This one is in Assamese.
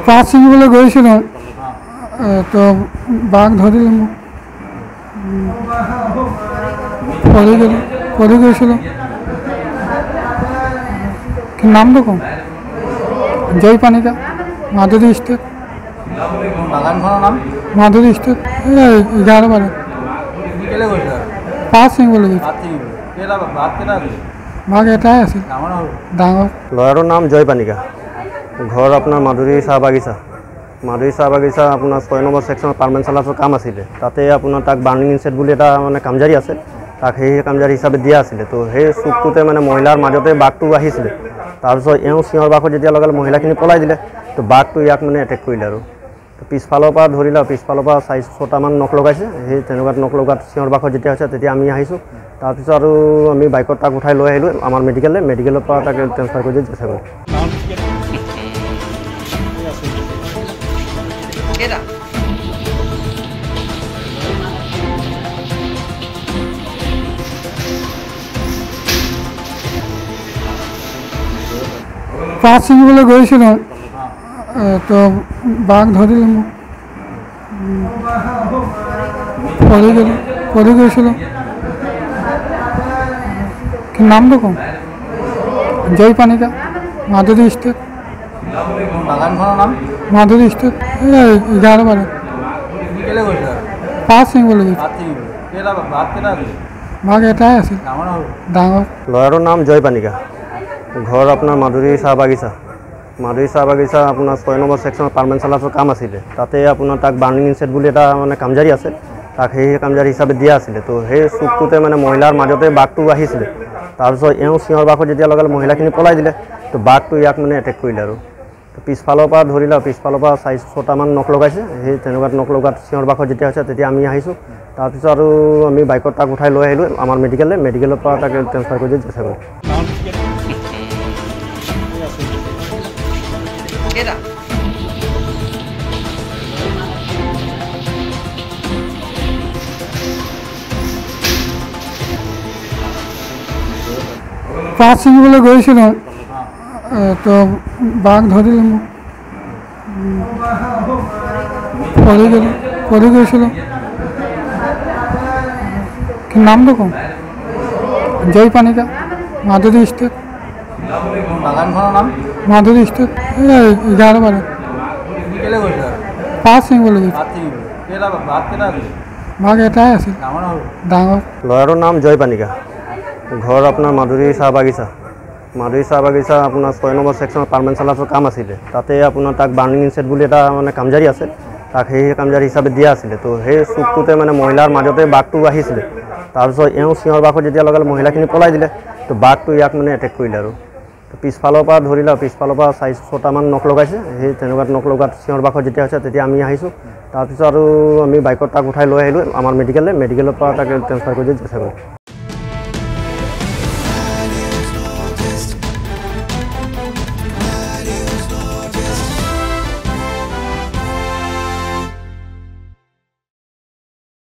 মাছ ছিঙিবলৈ গৈছিলোঁ তো বাঘ ধৰিলে মোক পৰি গৈছিলোঁ। নামটো কম জয় পানিকা মাধুৰী ষ্টেট মাধুৰী ষ্টেট 11 বাৰে পাঁচ ছিঙিবলৈ গৈছোঁ। বাঘ এটাই আছিল ডাঙৰ। ল'ৰাটোৰ নাম জয় পানিকা, ঘৰ আপোনাৰ মাধুৰী চাহ বাগিচা। মাধুৰী চাহ বাগিচা আপোনাৰ 6 নম্বৰ ছেকশ্যনৰ পাৰ্মানেণ্ট চালাছৰ কাম আছিলে। তাতে আপোনাৰ তাক বাৰ্ণিং ইনচেট বুলি এটা মানে কামজাৰী আছে, তাক সেই কামজাৰী হিচাপে দিয়া আছিলে। তো সেই চুকটোতে মানে মহিলাৰ মাজতে বাঘটো আহিছিলে। তাৰপিছত এওঁ চিঞৰ বাঘত যেতিয়া লগালে মহিলাখিনি পলাই দিলে, তো বাঘটো ইয়াক মানে এটেক কৰিলে আৰু পিছফালৰ পৰা ধৰিলে, পিছফালৰ পৰা 4-6টামান নখ লগাইছে। সেই তেনেকুৱাত নখ লগাত চিঞৰ বাঘত যেতিয়া হৈছে তেতিয়া আমি আহিছোঁ। তাৰপিছত আৰু আমি বাইকত তাক উঠাই লৈ আহিলোঁ আমাৰ মেডিকেলৰ পৰা তাক ট্ৰেন্সফাৰ কৰি দিছোঁ জেছাগত। মাছ ছিঙিবলৈ গৈছিলোঁ তো বাঘ ধৰিলে মোক পৰি গৈছিলোঁ। নামটো কম জয় পানিকা মাধুৰী ষ্টেট মাধুৰী ষ্টেট 11 বাৰে পাঁচ ছিঙিবলৈ গৈছোঁ। বাঘ এটাই আছিল ডাঙৰ। ল'ৰাটোৰ নাম জয় পানিকা, ঘৰ আপোনাৰ মাধুৰী চাহ বাগিচা। মাধুৰী চাহ বাগিচা আপোনাৰ 6 নম্বৰ ছেকশ্যনৰ পাৰ্মানেণ্ট চালাছৰ কাম আছিলে। তাতে আপোনাৰ তাক বাৰ্ণিং ইনচেট বুলি এটা মানে কামজাৰী আছে, তাক সেই কামজাৰী হিচাপে দিয়া আছিলে। তো সেই চুকটোতে মানে মহিলাৰ মাজতে বাঘটো আহিছিলে। তাৰপিছত এওঁ চিঞৰ বাঘত যেতিয়া লগালে মহিলাখিনি পলাই দিলে, তো বাঘটো ইয়াক মানে এটেক কৰিলে আৰু পিছফালৰ পৰা ধৰিলে, পিছফালৰ পৰা 4-6টামান নখ লগাইছে। সেই তেনেকুৱাত নখ লগাত চিঞৰ বাঘত যেতিয়া হৈছে তেতিয়া আমি আহিছোঁ। তাৰপিছত আৰু আমি বাইকত তাক উঠাই লৈ আহিলোঁ আমাৰ মেডিকেলৰ পৰা তাক ট্ৰেন্সফাৰ কৰি দিছোঁ জেছাগত। মাছ ছিঙিবলৈ গৈছিলোঁ তো বাঘ ধৰিলে মোক পৰি গৈছিলোঁ। নামটো কম জয় পানিকা মাধুৰী ষ্টেট মাধুৰী ষ্টেট 11 বাৰে পাঁচ ছিঙিবলৈ গৈছোঁ। বাঘ এটাই আছিল ডাঙৰ। ল'ৰাটোৰ নাম জয় পানিকা, ঘৰ আপোনাৰ মাধুৰী চাহ বাগিচা। মাধুৰী চাহ বাগিচা আপোনাৰ 6 নম্বৰ ছেকশ্যনৰ পাৰ্মানেণ্ট চালাছৰ কাম আছিলে। তাতে আপোনাৰ তাক বাৰ্ণিং ইনচেট বুলি এটা মানে কামজাৰী আছে, তাক সেই কামজাৰী হিচাপে দিয়া আছিলে। তো সেই চুকটোতে মানে মহিলাৰ মাজতে বাঘটো আহিছিলে। তাৰপিছত এওঁ চিঞৰ বাঘত যেতিয়া লগালে মহিলাখিনি পলাই দিলে, তো বাঘটো ইয়াক মানে এটেক কৰিলে আৰু পিছফালৰ পৰা ধৰিলে, পিছফালৰ পৰা 4-6টামান নখ লগাইছে। সেই তেনেকুৱাত নখ লগাত চিঞৰ বাঘত যেতিয়া হৈছে তেতিয়া আমি আহিছোঁ। তাৰপিছত আৰু আমি বাইকত তাক উঠাই লৈ আহিলোঁ আমাৰ মেডিকেলৰ পৰা তাক ট্ৰেন্সফাৰ কৰি দিছোঁ জেছাগত।